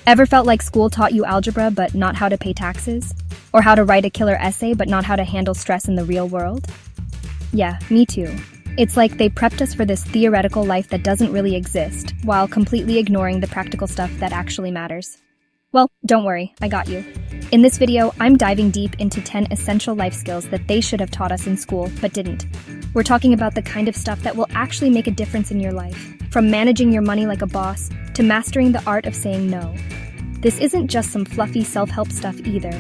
Ever felt like school taught you algebra but not how to pay taxes? Or how to write a killer essay but not how to handle stress in the real world? Yeah, me too. It's like they prepped us for this theoretical life that doesn't really exist, while completely ignoring the practical stuff that actually matters. Well, don't worry, I got you. In this video, I'm diving deep into 10 essential life skills that they should have taught us in school, but didn't. We're talking about the kind of stuff that will actually make a difference in your life, from managing your money like a boss to mastering the art of saying no. This isn't just some fluffy self-help stuff either.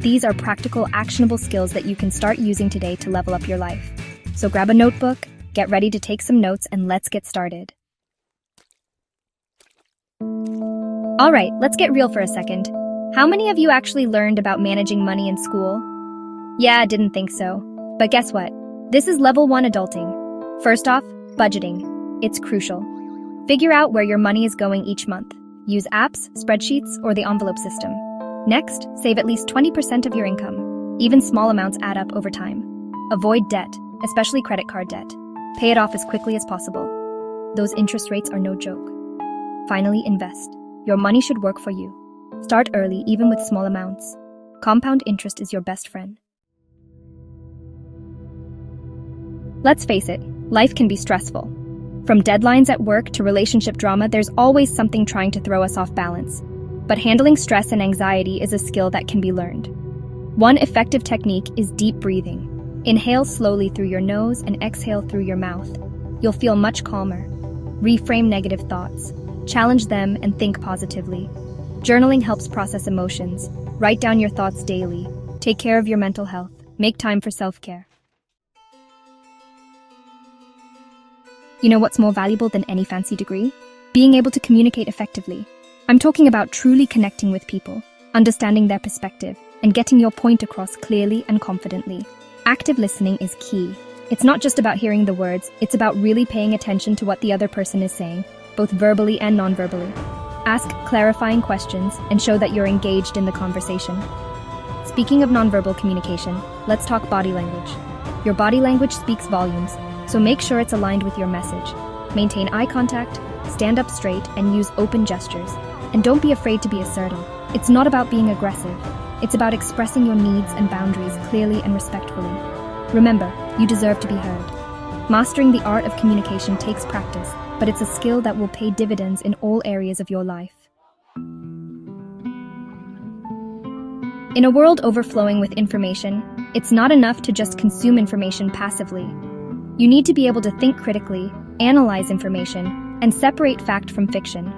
These are practical, actionable skills that you can start using today to level up your life. So grab a notebook, get ready to take some notes, and let's get started. Alright, let's get real for a second. How many of you actually learned about managing money in school? Yeah, didn't think so. But guess what? This is level 1 adulting. First off, budgeting. It's crucial. Figure out where your money is going each month. Use apps, spreadsheets, or the envelope system. Next, save at least 20% of your income. Even small amounts add up over time. Avoid debt, especially credit card debt. Pay it off as quickly as possible. Those interest rates are no joke. Finally, invest. Your money should work for you. Start early, even with small amounts. Compound interest is your best friend. Let's face it, life can be stressful. From deadlines at work to relationship drama, there's always something trying to throw us off balance. But handling stress and anxiety is a skill that can be learned. One effective technique is deep breathing. Inhale slowly through your nose and exhale through your mouth. You'll feel much calmer. Reframe negative thoughts. Challenge them and think positively. Journaling helps process emotions. Write down your thoughts daily. Take care of your mental health. Make time for self-care. You know what's more valuable than any fancy degree? Being able to communicate effectively. I'm talking about truly connecting with people, understanding their perspective, and getting your point across clearly and confidently. Active listening is key. It's not just about hearing the words, it's about really paying attention to what the other person is saying, both verbally and non-verbally. Ask clarifying questions and show that you're engaged in the conversation. Speaking of nonverbal communication, let's talk body language. Your body language speaks volumes, so make sure it's aligned with your message. Maintain eye contact, stand up straight, and use open gestures. And don't be afraid to be assertive. It's not about being aggressive. It's about expressing your needs and boundaries clearly and respectfully. Remember, you deserve to be heard. Mastering the art of communication takes practice, but it's a skill that will pay dividends in all areas of your life. In a world overflowing with information, it's not enough to just consume information passively. You need to be able to think critically, analyze information, and separate fact from fiction.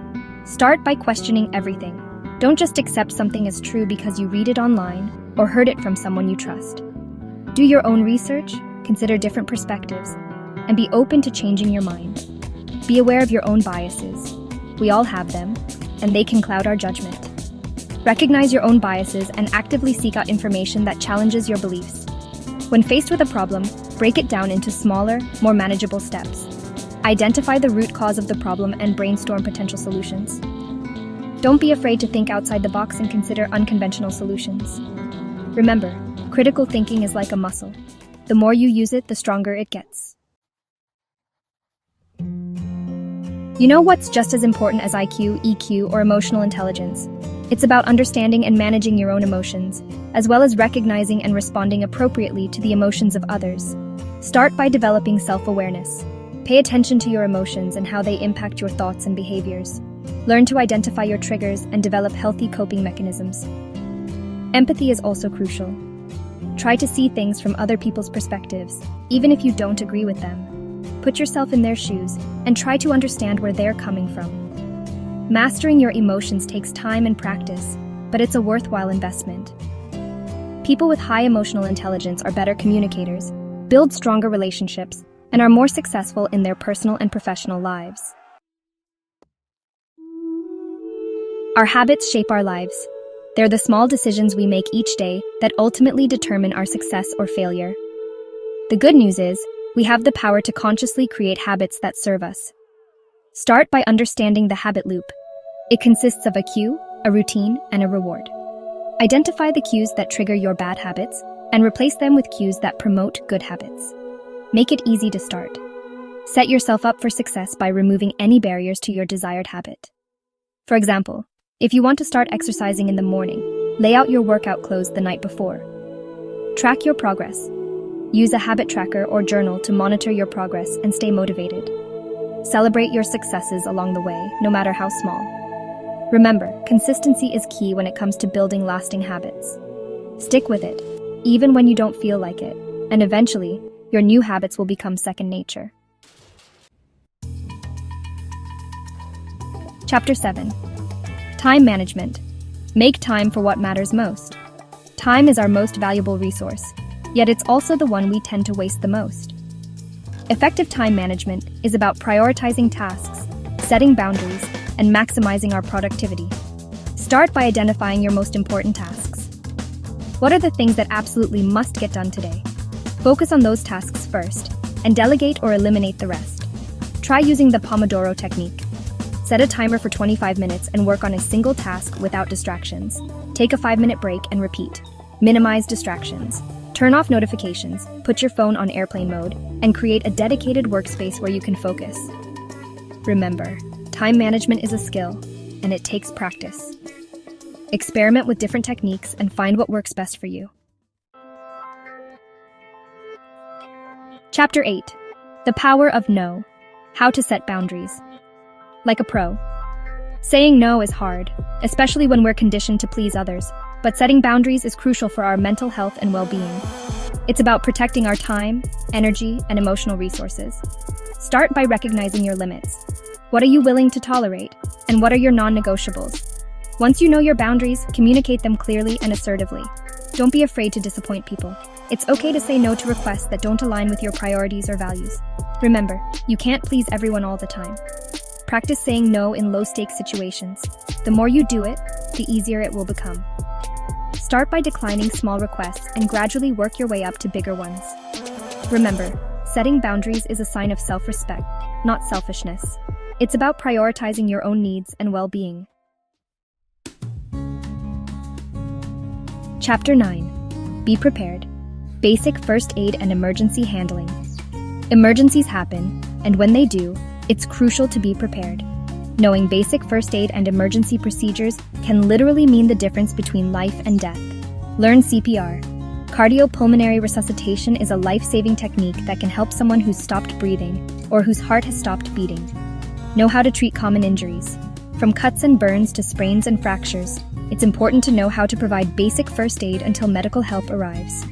Start by questioning everything. Don't just accept something as true because you read it online or heard it from someone you trust. Do your own research, consider different perspectives, and be open to changing your mind. Be aware of your own biases. We all have them, and they can cloud our judgment. Recognize your own biases and actively seek out information that challenges your beliefs. When faced with a problem, break it down into smaller, more manageable steps. Identify the root cause of the problem and brainstorm potential solutions. Don't be afraid to think outside the box and consider unconventional solutions. Remember, critical thinking is like a muscle. The more you use it, the stronger it gets. You know what's just as important as IQ, EQ, or emotional intelligence? It's about understanding and managing your own emotions, as well as recognizing and responding appropriately to the emotions of others. Start by developing self-awareness. Pay attention to your emotions and how they impact your thoughts and behaviors. Learn to identify your triggers and develop healthy coping mechanisms. Empathy is also crucial. Try to see things from other people's perspectives, even if you don't agree with them. Put yourself in their shoes and try to understand where they're coming from. Mastering your emotions takes time and practice, but it's a worthwhile investment. People with high emotional intelligence are better communicators, build stronger relationships, and are more successful in their personal and professional lives. Our habits shape our lives. They're the small decisions we make each day that ultimately determine our success or failure. The good news is, we have the power to consciously create habits that serve us. Start by understanding the habit loop. It consists of a cue, a routine, and a reward. Identify the cues that trigger your bad habits and replace them with cues that promote good habits. Make it easy to start. Set yourself up for success by removing any barriers to your desired habit. For example, If you want to start exercising in the morning, lay out your workout clothes the night before. Track your progress. Use a habit tracker or journal to monitor your progress and stay motivated. Celebrate your successes along the way, no matter how small. Remember, consistency is key when it comes to building lasting habits. Stick with it, even when you don't feel like it, and eventually, your new habits will become second nature. Chapter 7. Time Management. Make time for what matters most. Time is our most valuable resource, yet it's also the one we tend to waste the most. Effective time management is about prioritizing tasks, setting boundaries, and maximizing our productivity. Start by identifying your most important tasks. What are the things that absolutely must get done today? Focus on those tasks first, and delegate or eliminate the rest. Try using the Pomodoro technique. Set a timer for 25 minutes and work on a single task without distractions. Take a 5-minute break and repeat. Minimize distractions. Turn off notifications, put your phone on airplane mode, and create a dedicated workspace where you can focus. Remember, time management is a skill, and it takes practice. Experiment with different techniques and find what works best for you. Chapter 8. The Power of No. How to Set Boundaries. Like a pro. Saying no is hard, especially when we're conditioned to please others, but setting boundaries is crucial for our mental health and well-being. It's about protecting our time, energy, and emotional resources. Start by recognizing your limits. What are you willing to tolerate, and what are your non-negotiables? Once you know your boundaries, communicate them clearly and assertively. Don't be afraid to disappoint people. It's okay to say no to requests that don't align with your priorities or values. Remember, you can't please everyone all the time. Practice saying no in low-stakes situations. The more you do it, the easier it will become. Start by declining small requests and gradually work your way up to bigger ones. Remember, setting boundaries is a sign of self-respect, not selfishness. It's about prioritizing your own needs and well-being. Chapter 9. Be prepared. Basic first aid and emergency handling. Emergencies happen, and when they do, it's crucial to be prepared. Knowing basic first aid and emergency procedures can literally mean the difference between life and death. Learn CPR. Cardiopulmonary resuscitation is a life-saving technique that can help someone who's stopped breathing or whose heart has stopped beating. Know how to treat common injuries. From cuts and burns to sprains and fractures, it's important to know how to provide basic first aid until medical help arrives.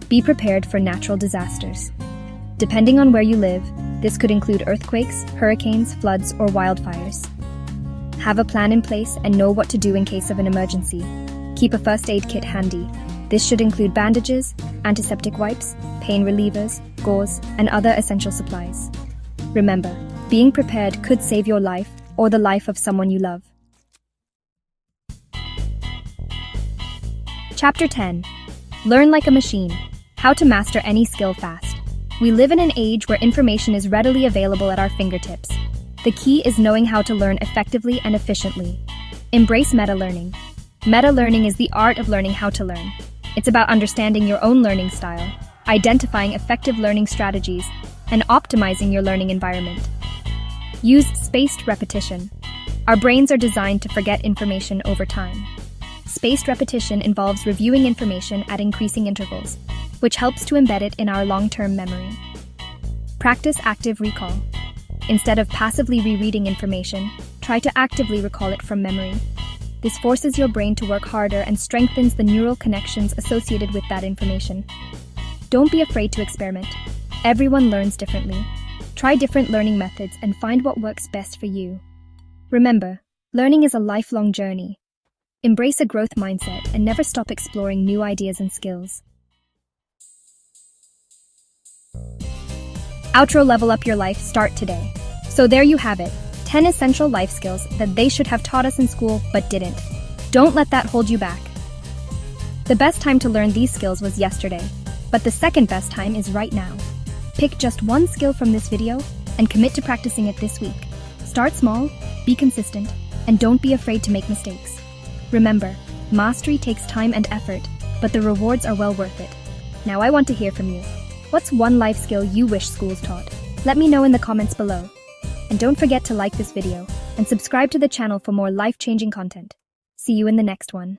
Be prepared for natural disasters. Depending on where you live, this could include earthquakes, hurricanes, floods, or wildfires. Have a plan in place and know what to do in case of an emergency. Keep a first aid kit handy. This should include bandages, antiseptic wipes, pain relievers, gauze, and other essential supplies. Remember, being prepared could save your life or the life of someone you love. Chapter 10. Learn like a machine. How to master any skill fast. We live in an age where information is readily available at our fingertips. The key is knowing how to learn effectively and efficiently. Embrace meta-learning. Meta-learning is the art of learning how to learn. It's about understanding your own learning style, identifying effective learning strategies, and optimizing your learning environment. Use spaced repetition. Our brains are designed to forget information over time. Spaced repetition involves reviewing information at increasing intervals, which helps to embed it in our long-term memory. Practice active recall. Instead of passively rereading information, try to actively recall it from memory. This forces your brain to work harder and strengthens the neural connections associated with that information. Don't be afraid to experiment. Everyone learns differently. Try different learning methods and find what works best for you. Remember, learning is a lifelong journey. Embrace a growth mindset and never stop exploring new ideas and skills. Outro Level Up Your Life start today. So there you have it, 10 essential life skills that they should have taught us in school but didn't. Don't let that hold you back. The best time to learn these skills was yesterday, but the second best time is right now. Pick just one skill from this video and commit to practicing it this week. Start small, be consistent, and don't be afraid to make mistakes. Remember, mastery takes time and effort, but the rewards are well worth it. Now I want to hear from you. What's one life skill you wish schools taught? Let me know in the comments below. And don't forget to like this video and subscribe to the channel for more life-changing content. See you in the next one.